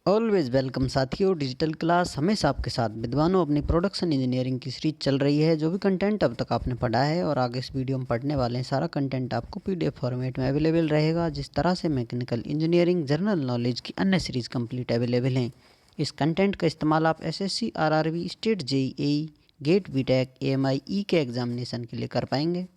Always welcome साथियों। Digital class हमेशा आपके साथ। विद्वानों, अपनी प्रोडक्शन इंजीनियरिंग की सीरीज चल रही है। जो भी कंटेंट अब तक आपने पढ़ा है और आगे इस वीडियो में पढ़ने वाले हैं, सारा कंटेंट आपको पीडीएफ फॉर्मेट में अवेलेबल रहेगा। जिस तरह से मैकेनिकल इंजीनियरिंग जनरल नॉलेज की अन्य सीरीज कंप्लीट अवेलेबल हैं, इस कंटेंट का इस्तेमाल आप SSC, RRB, state JEE, GATE, BTech, AMIE के एग्जामिनेशन के लिए कर पाएंगे।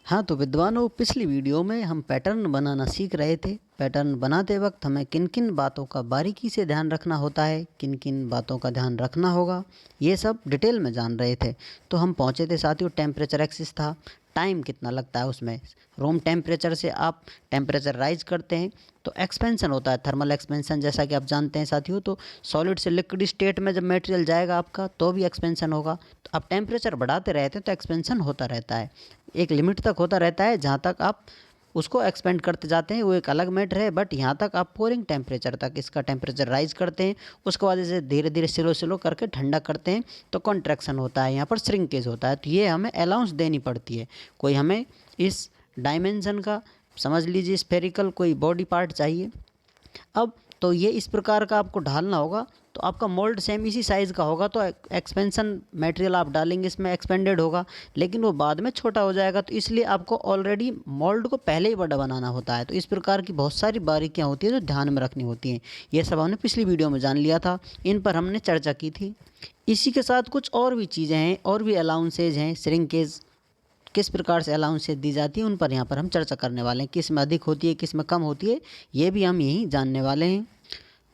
हाँ तो विद्वानों, पिछली वीडियो में हम पैटर्न बनाना सीख रहे थे। पैटर्न बनाते वक्त हमें किन किन बातों का बारीकी से ध्यान रखना होता है, किन किन बातों का ध्यान रखना होगा, ये सब डिटेल में जान रहे थे। तो हम पहुँचे थे साथियों, टेम्परेचर एक्सिस था। टाइम कितना लगता है उसमें। रूम टेम्परेचर से आप टेम्परेचर राइज करते हैं तो एक्सपेंशन होता है, थर्मल एक्सपेंशन, जैसा कि आप जानते हैं साथियों। तो सॉलिड से लिक्विड स्टेट में जब मटेरियल जाएगा आपका, तो भी एक्सपेंशन होगा। तो आप टेम्परेचर बढ़ाते रहते हैं तो एक्सपेंशन होता रहता है। एक लिमिट तक होता रहता है, जहाँ तक आप उसको एक्सपेंड करते जाते हैं वो एक अलग मैटर है। बट यहाँ तक आप पोरिंग टेम्परेचर तक इसका टेम्परेचर राइज करते हैं, उसके बाद इसे धीरे धीरे स्लो स्लो करके ठंडा करते हैं तो कॉन्ट्रैक्शन होता है, यहाँ पर श्रिंकेज होता है। तो ये हमें अलाउंस देनी पड़ती है। कोई हमें इस डायमेंशन का, समझ लीजिए स्फेरिकल कोई बॉडी पार्ट चाहिए। अब तो ये इस प्रकार का आपको ढालना होगा। तो आपका मोल्ड सेम इसी साइज़ का होगा, तो एक्सपेंशन मटेरियल आप डालेंगे इसमें एक्सपेंडेड होगा, लेकिन वो बाद में छोटा हो जाएगा। तो इसलिए आपको ऑलरेडी मोल्ड को पहले ही बड़ा बनाना होता है। तो इस प्रकार की बहुत सारी बारीकियाँ होती हैं जो ध्यान में रखनी होती हैं। ये सब हमने पिछली वीडियो में जान लिया था, इन पर हमने चर्चा की थी। इसी के साथ कुछ और भी चीज़ें हैं, और भी अलाउंसेज हैं। श्रिंकेज किस प्रकार से अलाउंसेज दी जाती है, उन पर यहाँ पर हम चर्चा करने वाले हैं। किस में अधिक होती है, किस में कम होती है, ये भी हम यहीं जानने वाले हैं।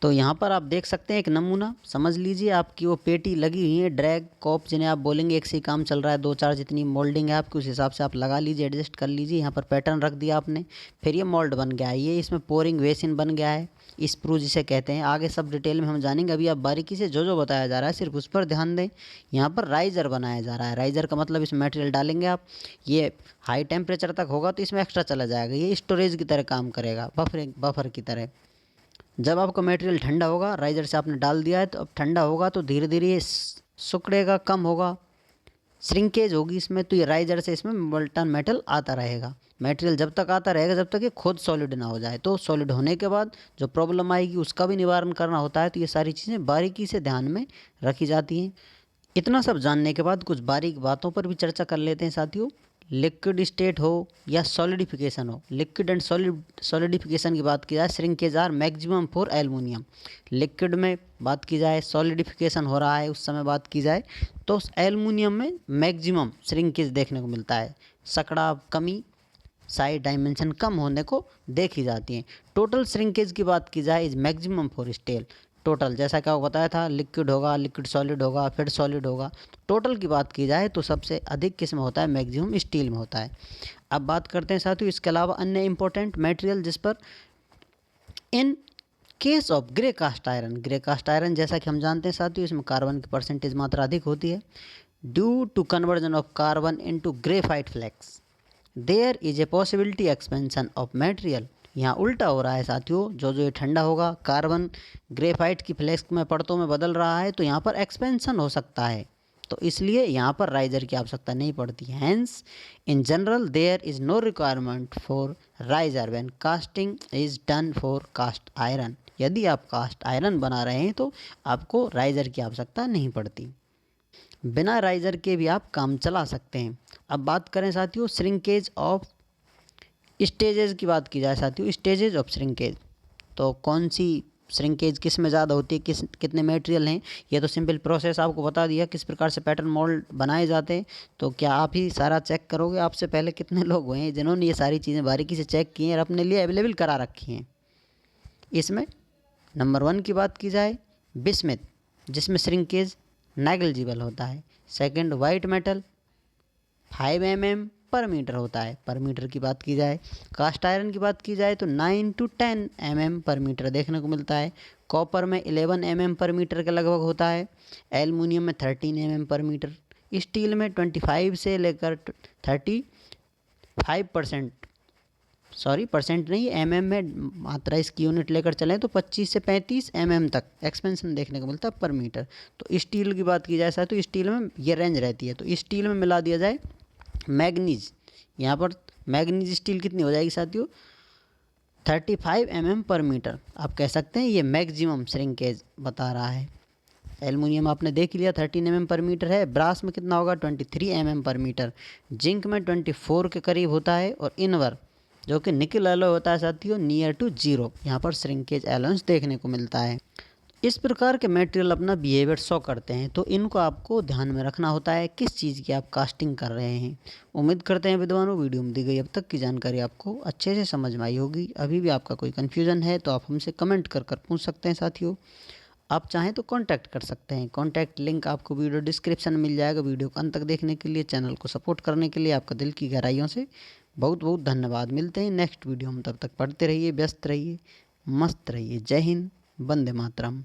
तो यहाँ पर आप देख सकते हैं एक नमूना, समझ लीजिए आपकी वो पेटी लगी हुई है, ड्रैग कॉप जिन्हें आप बोलेंगे। एक से ही काम चल रहा है, 2-4 जितनी मोल्डिंग है आपकी, उस हिसाब से आप लगा लीजिए, एडजस्ट कर लीजिए। यहाँ पर पैटर्न रख दिया आपने, फिर ये मोल्ड बन गया है। ये इसमें पोरिंग बेसिन बन गया है, स्प्रू जिसे कहते हैं। आगे सब डिटेल में हम जानेंगे। अभी आप बारीकी से जो जो बताया जा रहा है सिर्फ उस पर ध्यान दें। यहाँ पर राइज़र बनाया जा रहा है। राइज़र का मतलब इसमें मटेरियल डालेंगे आप, ये हाई टेम्परेचर तक होगा तो इसमें एक्स्ट्रा चला जाएगा। ये स्टोरेज की तरह काम करेगा, बफर की तरह। जब आपका मटेरियल ठंडा होगा, राइज़र से आपने डाल दिया है, तो अब ठंडा होगा तो धीरे धीरे ये सिकुड़ेगा, कम होगा, श्रिंकेज होगी इसमें। तो ये राइज़र से इसमें मोल्टन मेटल आता रहेगा। मटेरियल जब तक आता रहेगा जब तक ये खुद सॉलिड ना हो जाए। तो सॉलिड होने के बाद जो प्रॉब्लम आएगी उसका भी निवारण करना होता है। तो ये सारी चीज़ें बारीकी से ध्यान में रखी जाती हैं। इतना सब जानने के बाद कुछ बारीक बातों पर भी चर्चा कर लेते हैं साथियों। लिक्विड स्टेट हो या सॉलिडिफिकेशन हो, लिक्विड एंड सॉलिडिफिकेशन की बात की जाए, shrinkage are maximum for aluminium. Liquid में बात की जाए, सॉलिडिफिकेशन हो रहा है उस समय बात की जाए, तो एल्युमिनियम में मैक्सिमम श्रिंकेज देखने को मिलता है। सकड़ा कमी, साइड डायमेंशन कम होने को देखी जाती हैं। टोटल श्रिंकेज की बात की जाए, is maximum for steel. Total जैसा कि आपको बताया था, लिक्विड होगा, लिक्विड सॉलिड होगा, फिर सॉलिड होगा। टोटल की बात की जाए तो सबसे अधिक किस में होता है, मैक्सिमम स्टील में होता है। अब बात करते हैं साथियों इसके अलावा अन्य इंपॉर्टेंट मटेरियल जिस पर, in case of grey cast iron. Grey cast iron जैसा कि हम जानते हैं साथियों, इसमें कार्बन की परसेंटेज मात्रा अधिक होती है। Due to conversion of carbon into graphite flakes there is a possibility expansion of material. यहाँ उल्टा हो रहा है साथियों, जो जो ये ठंडा होगा, कार्बन ग्रेफाइट की फ्लेक्स में परतों में बदल रहा है, तो यहाँ पर एक्सपेंशन हो सकता है। तो इसलिए यहाँ पर राइजर की आवश्यकता नहीं पड़ती। Hence in general there is no requirement for riser when casting is done for cast iron. यदि आप कास्ट आयरन बना रहे हैं तो आपको राइजर की आवश्यकता नहीं पड़ती। बिना राइजर के भी आप काम चला सकते हैं। अब बात करें साथियों श्रिंकेज ऑफ स्टेजेस की बात की जाए साथियों, स्टेजेज ऑफ श्रिंकेज, तो कौन सी श्रिंकेज किस में ज़्यादा होती है, कितने मटेरियल हैं, ये तो सिंपल प्रोसेस आपको बता दिया किस प्रकार से पैटर्न मोल्ड बनाए जाते हैं। तो क्या आप ही सारा चेक करोगे? आपसे पहले कितने लोग हुए हैं जिन्होंने ये सारी चीज़ें बारीकी से चेक की हैं और अपने लिए अवेलेबल करा रखी हैं। इसमें नंबर 1 की बात की जाए, बिस्मिथ, जिसमें श्रिंकेज नेग्लिजिबल होता है। सेकंड, वाइट मेटल 5 mm पर मीटर होता है, पर मीटर की बात की जाए। कास्ट आयरन की बात की जाए तो 9 to 10 mm पर मीटर देखने को मिलता है। कॉपर में 11 mm पर मीटर के लगभग होता है। एल्युमिनियम में 13 mm पर मीटर। स्टील में 25 से लेकर 35%, सॉरी परसेंट नहीं, mm में मात्रा इसकी यूनिट लेकर चलें तो 25 से 35 mm तक एक्सपेंशन देखने को मिलता है पर मीटर। तो स्टील की बात की जाए तो स्टील में ये रेंज रहती है। तो स्टील में मिला दिया जाए मैग्नीज, यहाँ पर मैग्नीज स्टील कितनी हो जाएगी साथियों, 35 mm पर मीटर। आप कह सकते हैं ये मैक्सिमम श्रिंकेज बता रहा है। एल्युमिनियम आपने देख लिया 13 mm पर मीटर है। ब्रास में कितना होगा 23 mm पर मीटर। जिंक में 24 के करीब होता है। और इनवर जो कि निकल एलॉय होता है साथियों नियर टू 0, यहाँ पर श्रिंकेज एलाउंस देखने को मिलता है। इस प्रकार के मटेरियल अपना बिहेवियर शो करते हैं, तो इनको आपको ध्यान में रखना होता है किस चीज़ की आप कास्टिंग कर रहे हैं। उम्मीद करते हैं विद्वानों वीडियो में दी गई अब तक की जानकारी आपको अच्छे से समझ में आई होगी। अभी भी आपका कोई कन्फ्यूज़न है तो आप हमसे कमेंट कर पूछ सकते हैं साथियों। आप चाहें तो कांटेक्ट कर सकते हैं। कांटेक्ट लिंक आपको वीडियो डिस्क्रिप्शन में मिल जाएगा। वीडियो को अंत तक देखने के लिए, चैनल को सपोर्ट करने के लिए आपका दिल की गहराइयों से बहुत बहुत धन्यवाद। मिलते हैं नेक्स्ट वीडियो में, तब तक पढ़ते रहिए, व्यस्त रहिए, मस्त रहिए। जय हिंद, वंदे मातरम।